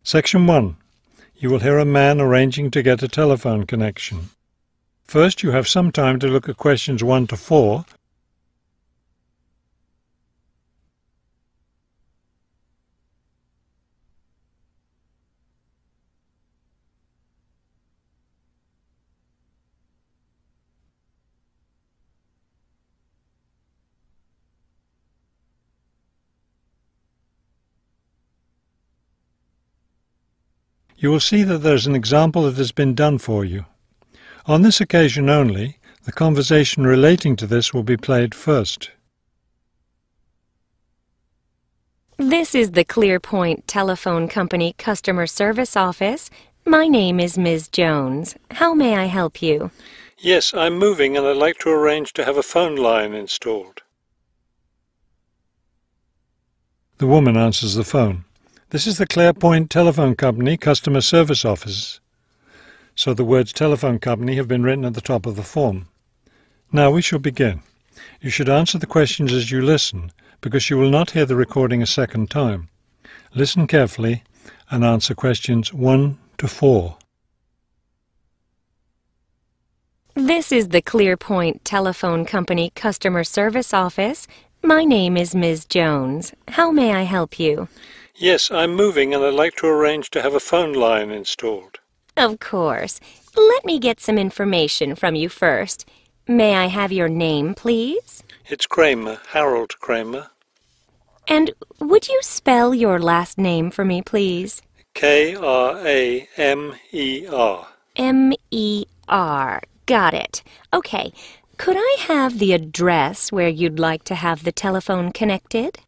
Section 1. You will hear a man arranging to get a telephone connection. First, you have some time to look at questions 1 to 4. You will see that there is an example that has been done for you. On this occasion only, the conversation relating to this will be played first. This is the ClearPoint Telephone Company customer service office. My name is Ms. Jones. How may I help you? Yes, I'm moving and I'd like to arrange to have a phone line installed. The woman answers the phone. This is the ClearPoint Telephone Company customer service office. So the words telephone company have been written at the top of the form. Now we shall begin. You should answer the questions as you listen, because you will not hear the recording a second time. Listen carefully and answer questions 1 to 4. This is the ClearPoint Telephone Company customer service office. My name is Ms. Jones. How may I help you? Yes, I'm moving and I'd like to arrange to have a phone line installed. Of course. Let me get some information from you first. May I have your name, please? It's Kramer, Harold Kramer. And would you spell your last name for me, please? Kramer. M-E-R. Got it. Okay. Could I have the address where you'd like to have the telephone connected?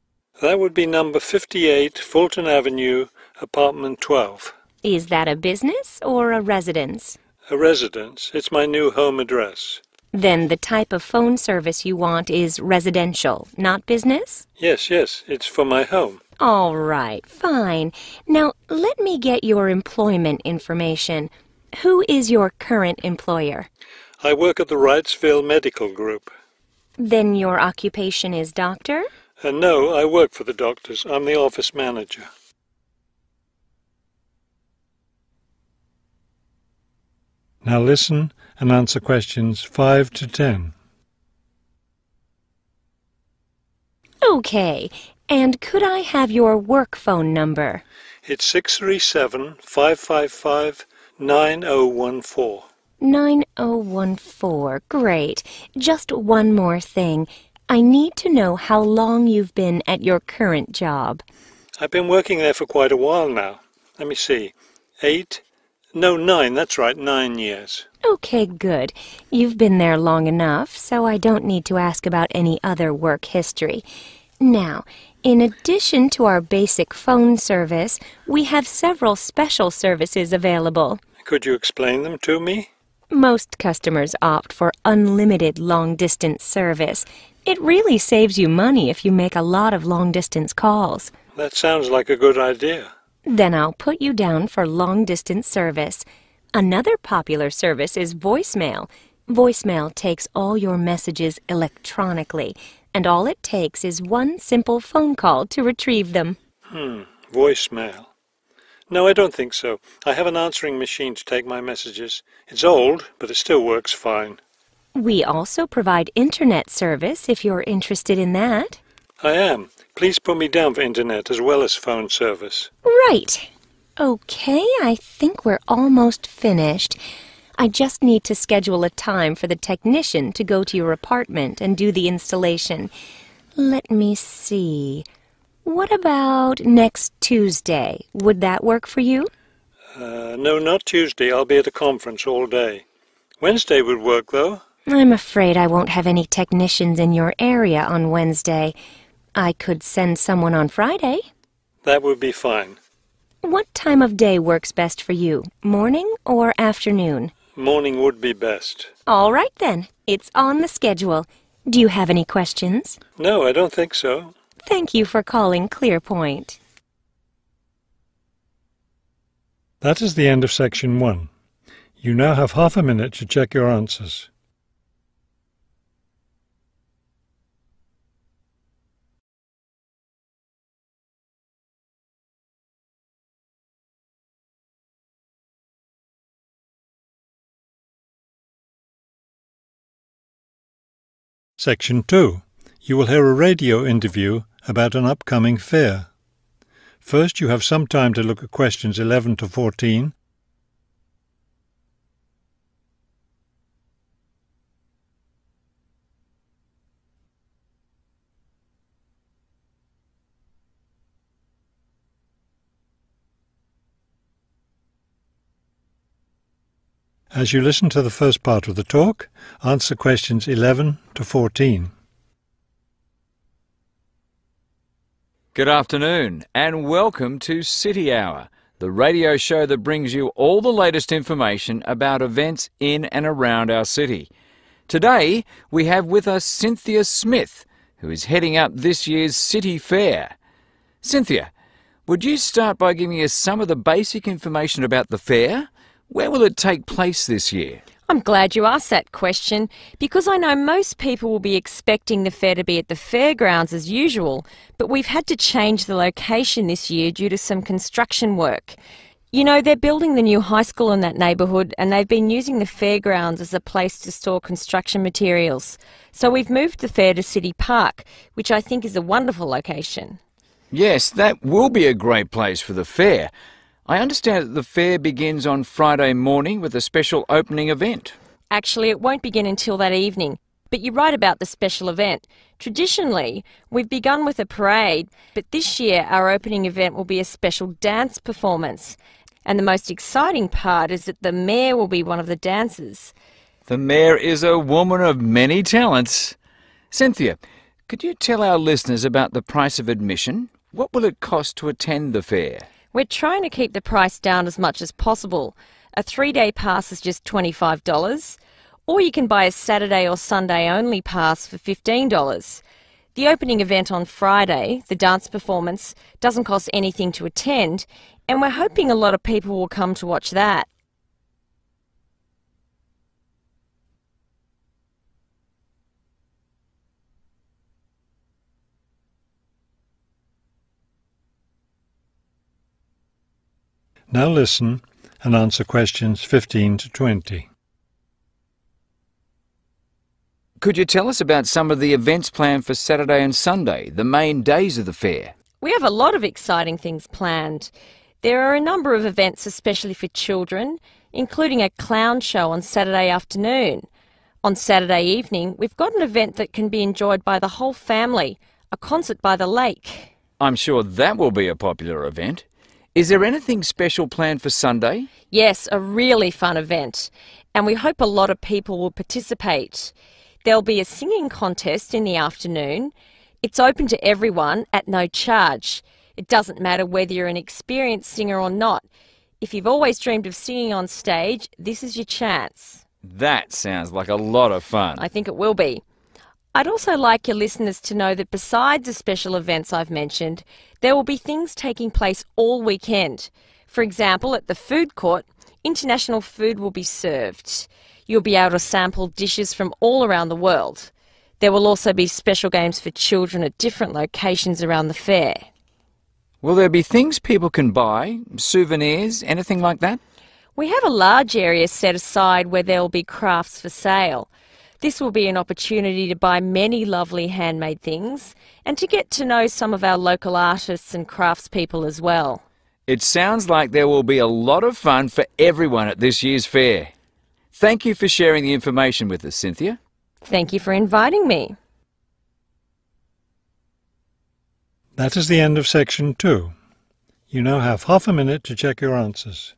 That would be number 58, Fulton Avenue, apartment 12. Is that a business or a residence? A residence. It's my new home address. Then the type of phone service you want is residential, not business? Yes, it's for my home. All right, fine. Now, let me get your employment information. Who is your current employer? I work at the Wrightsville Medical Group. Then your occupation is doctor? No, I work for the doctors. I'm the office manager. Now listen and answer questions 5 to 10. Okay, and could I have your work phone number? It's 637-555-9014. 9014, great. Just one more thing. I need to know how long you've been at your current job. I've been working there for quite a while now. Let me see. 9, that's right, 9 years. Okay, good. You've been there long enough, so I don't need to ask about any other work history. Now, in addition to our basic phone service, we have several special services available. Could you explain them to me? Most customers opt for unlimited long-distance service. It really saves you money if you make a lot of long-distance calls. That sounds like a good idea. Then I'll put you down for long-distance service. Another popular service is voicemail. Voicemail takes all your messages electronically, and all it takes is one simple phone call to retrieve them. Voicemail. No, I don't think so. I have an answering machine to take my messages. It's old, but it still works fine. We also provide internet service if you're interested in that. I am. Please put me down for internet as well as phone service. Right. Okay, I think we're almost finished. I just need to schedule a time for the technician to go to your apartment and do the installation. Let me see. What about next Tuesday? Would that work for you? No, not Tuesday. I'll be at a conference all day. Wednesday would work, though. I'm afraid I won't have any technicians in your area on Wednesday. I could send someone on Friday. That would be fine. What time of day works best for you, morning or afternoon? Morning would be best. All right then, it's on the schedule. Do you have any questions? No, I don't think so. Thank you for calling ClearPoint. That is the end of section 1. You now have half a minute to check your answers. Section 2. You will hear a radio interview about an upcoming fair. First, you have some time to look at questions 11 to 14. As you listen to the first part of the talk, answer questions 11 to 14. Good afternoon and welcome to City Hour, the radio show that brings you all the latest information about events in and around our city. Today we have with us Cynthia Smith, who is heading up this year's City Fair. Cynthia, would you start by giving us some of the basic information about the fair? Where will it take place this year? I'm glad you asked that question because I know most people will be expecting the fair to be at the fairgrounds as usual, but we've had to change the location this year due to some construction work. You know, they're building the new high school in that neighbourhood and they've been using the fairgrounds as a place to store construction materials. So we've moved the fair to City Park, which I think is a wonderful location. Yes, that will be a great place for the fair. I understand that the fair begins on Friday morning with a special opening event. Actually, it won't begin until that evening, but you're right about the special event. Traditionally, we've begun with a parade, but this year our opening event will be a special dance performance. And the most exciting part is that the mayor will be one of the dancers. The mayor is a woman of many talents. Cynthia, could you tell our listeners about the price of admission? What will it cost to attend the fair? We're trying to keep the price down as much as possible. A 3-day pass is just $25, or you can buy a Saturday or Sunday only pass for $15. The opening event on Friday, the dance performance, doesn't cost anything to attend, and we're hoping a lot of people will come to watch that. Now listen and answer questions 15 to 20. Could you tell us about some of the events planned for Saturday and Sunday, the main days of the fair? We have a lot of exciting things planned. There are a number of events especially for children, including a clown show on Saturday afternoon. On Saturday evening, we've got an event that can be enjoyed by the whole family, a concert by the lake. I'm sure that will be a popular event. Is there anything special planned for Sunday? Yes, a really fun event, and we hope a lot of people will participate. There'll be a singing contest in the afternoon. It's open to everyone at no charge. It doesn't matter whether you're an experienced singer or not. If you've always dreamed of singing on stage, this is your chance. That sounds like a lot of fun. I think it will be. I'd also like your listeners to know that besides the special events I've mentioned, there will be things taking place all weekend. For example, at the food court, international food will be served. You'll be able to sample dishes from all around the world. There will also be special games for children at different locations around the fair. Will there be things people can buy, souvenirs, anything like that? We have a large area set aside where there will be crafts for sale. This will be an opportunity to buy many lovely handmade things and to get to know some of our local artists and craftspeople as well. It sounds like there will be a lot of fun for everyone at this year's fair. Thank you for sharing the information with us, Cynthia. Thank you for inviting me. That is the end of section 2. You now have half a minute to check your answers.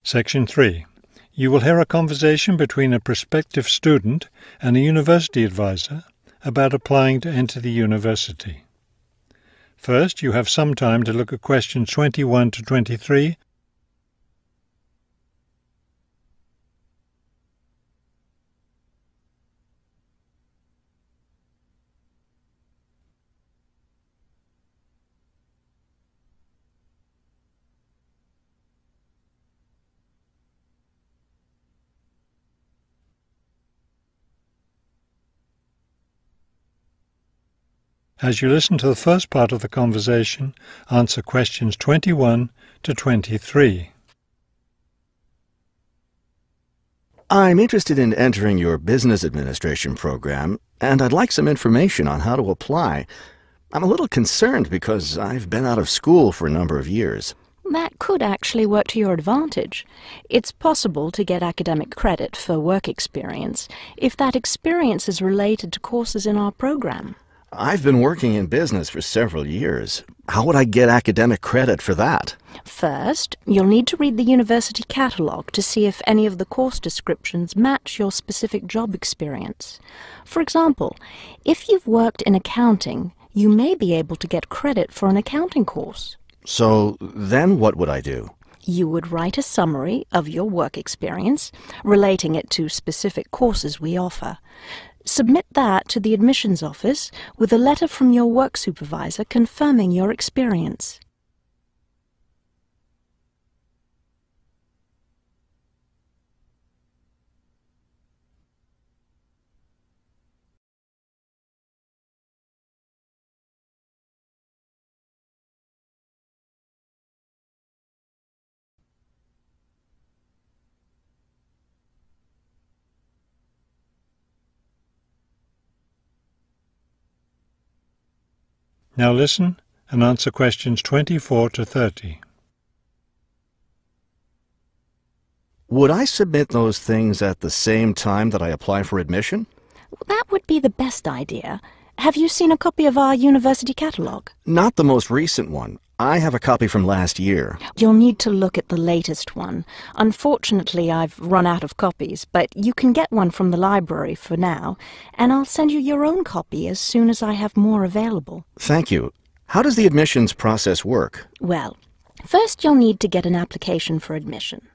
Section 3. You will hear a conversation between a prospective student and a university advisor about applying to enter the university. First, you have some time to look at questions 21 to 23. As you listen to the first part of the conversation, answer questions 21 to 23. I'm interested in entering your business administration program, and I'd like some information on how to apply. I'm a little concerned because I've been out of school for a number of years. That could actually work to your advantage. It's possible to get academic credit for work experience if that experience is related to courses in our program. I've been working in business for several years. How would I get academic credit for that? First, you'll need to read the university catalogue to see if any of the course descriptions match your specific job experience. For example, if you've worked in accounting, you may be able to get credit for an accounting course. So then what would I do? You would write a summary of your work experience, relating it to specific courses we offer. Submit that to the admissions office with a letter from your work supervisor confirming your experience. Now listen and answer questions 24 to 30. Would I submit those things at the same time that I apply for admission? That would be the best idea. Have you seen a copy of our university catalogue? Not the most recent one. I have a copy from last year. You'll need to look at the latest one. Unfortunately, I've run out of copies, but you can get one from the library for now, and I'll send you your own copy as soon as I have more available. Thank you. How does the admissions process work? Well, first you'll need to get an application for admission.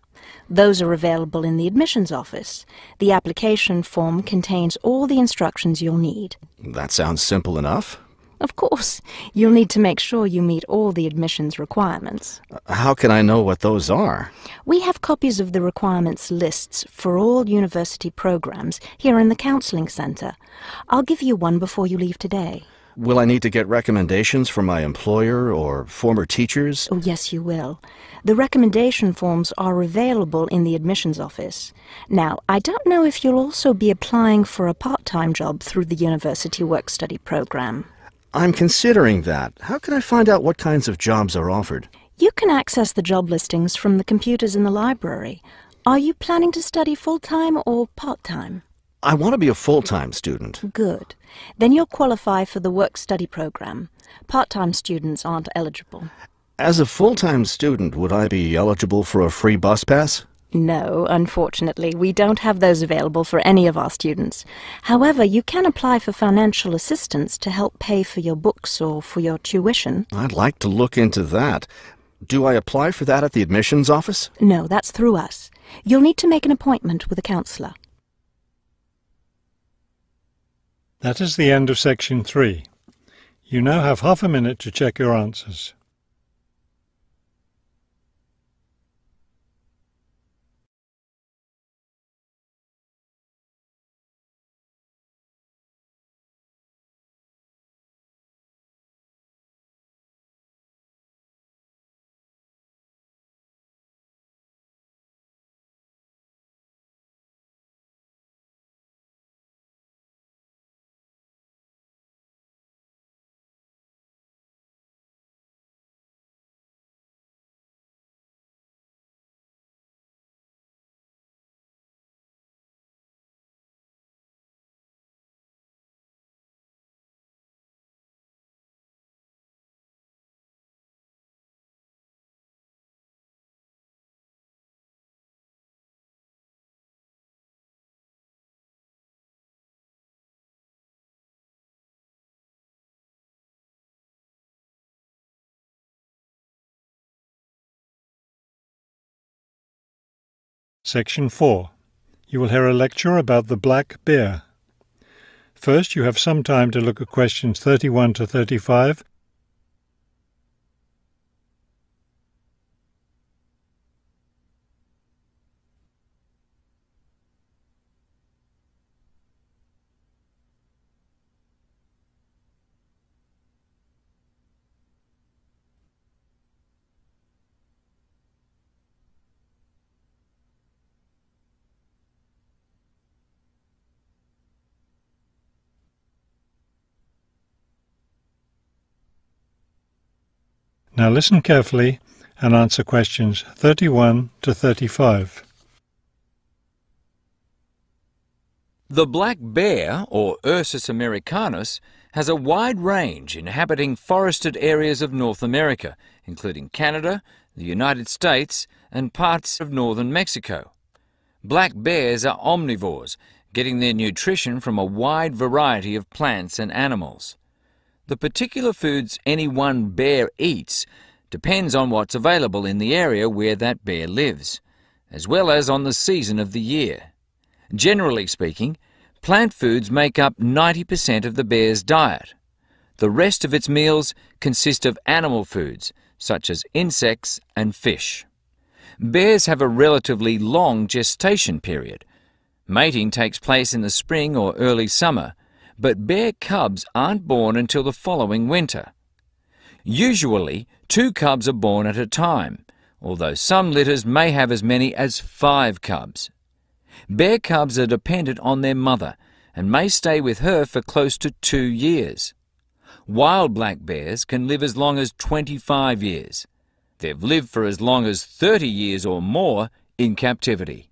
Those are available in the admissions office. The application form contains all the instructions you'll need. That sounds simple enough. Of course, you'll need to make sure you meet all the admissions requirements. How can I know what those are? We have copies of the requirements lists for all university programs here in the counseling center. I'll give you one before you leave today. Will I need to get recommendations from my employer or former teachers? Oh, yes, you will. The recommendation forms are available in the admissions office. Now, I don't know if you'll also be applying for a part-time job through the university work-study program. I'm considering that. How can I find out what kinds of jobs are offered? You can access the job listings from the computers in the library. Are you planning to study full-time or part-time? I want to be a full-time student. Good. Then you'll qualify for the work-study program. Part-time students aren't eligible. As a full-time student, would I be eligible for a free bus pass? No, unfortunately, we don't have those available for any of our students. However, you can apply for financial assistance to help pay for your books or for your tuition. I'd like to look into that. Do I apply for that at the admissions office? No, that's through us. You'll need to make an appointment with a counselor. That is the end of section 3. You now have half a minute to check your answers. Section 4. You will hear a lecture about the black bear. First, you have some time to look at questions 31 to 35. Now listen carefully and answer questions 31 to 35. The black bear, or Ursus americanus, has a wide range inhabiting forested areas of North America, including Canada, the United States, and parts of northern Mexico. Black bears are omnivores, getting their nutrition from a wide variety of plants and animals. The particular foods any one bear eats depends on what's available in the area where that bear lives, as well as on the season of the year. Generally speaking, plant foods make up 90% of the bear's diet. The rest of its meals consist of animal foods, such as insects and fish. Bears have a relatively long gestation period. Mating takes place in the spring or early summer, but bear cubs aren't born until the following winter. Usually, 2 cubs are born at a time, although some litters may have as many as 5 cubs. Bear cubs are dependent on their mother and may stay with her for close to 2 years. Wild black bears can live as long as 25 years. They've lived for as long as 30 years or more in captivity.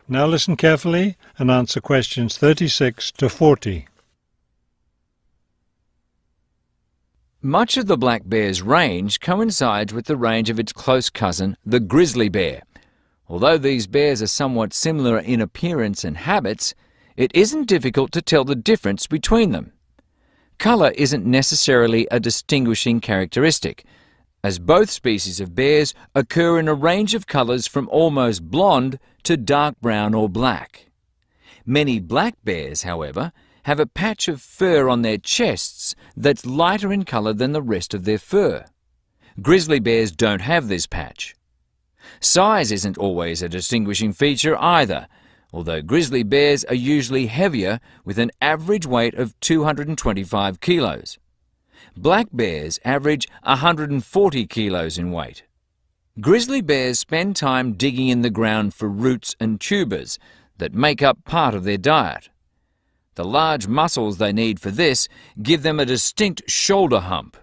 Now listen carefully and answer questions 36 to 40. Much of the black bear's range coincides with the range of its close cousin, the grizzly bear. Although these bears are somewhat similar in appearance and habits, it isn't difficult to tell the difference between them. Colour isn't necessarily a distinguishing characteristic, as both species of bears occur in a range of colours from almost blonde to dark brown or black. Many black bears, however, have a patch of fur on their chests that's lighter in colour than the rest of their fur. Grizzly bears don't have this patch. Size isn't always a distinguishing feature either, although grizzly bears are usually heavier with an average weight of 225 kilos. Black bears average 140 kilos in weight. Grizzly bears spend time digging in the ground for roots and tubers that make up part of their diet. The large muscles they need for this give them a distinct shoulder hump.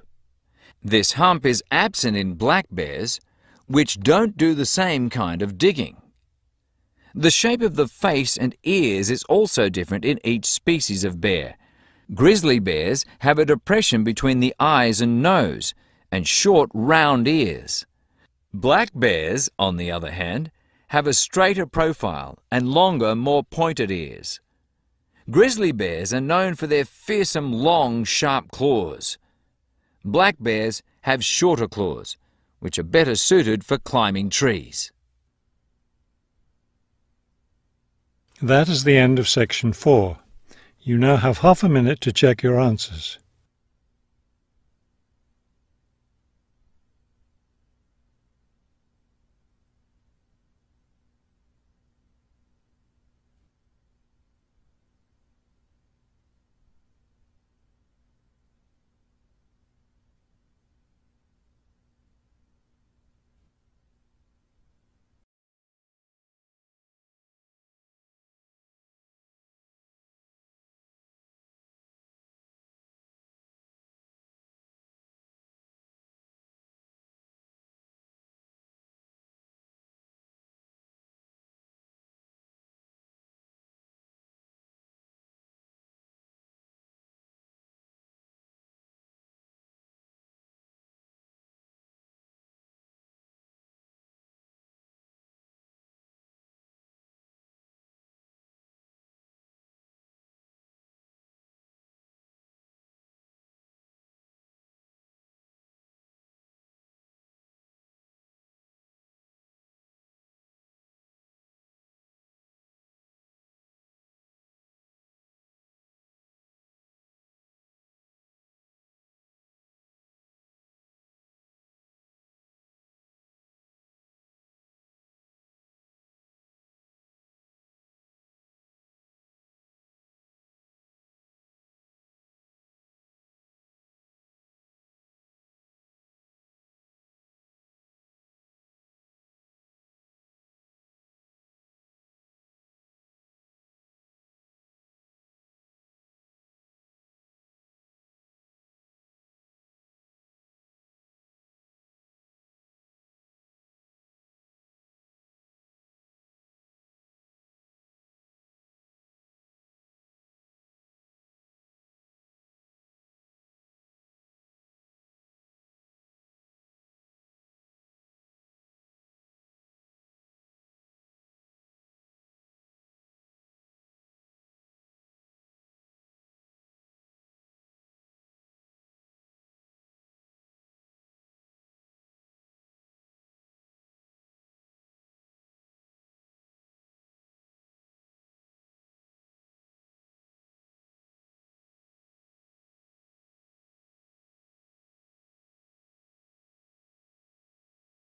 This hump is absent in black bears, which don't do the same kind of digging. The shape of the face and ears is also different in each species of bear. Grizzly bears have a depression between the eyes and nose, and short, round ears. Black bears, on the other hand, have a straighter profile and longer, more pointed ears. Grizzly bears are known for their fearsome, long, sharp claws. Black bears have shorter claws, which are better suited for climbing trees. That is the end of section 4. You now have half a minute to check your answers.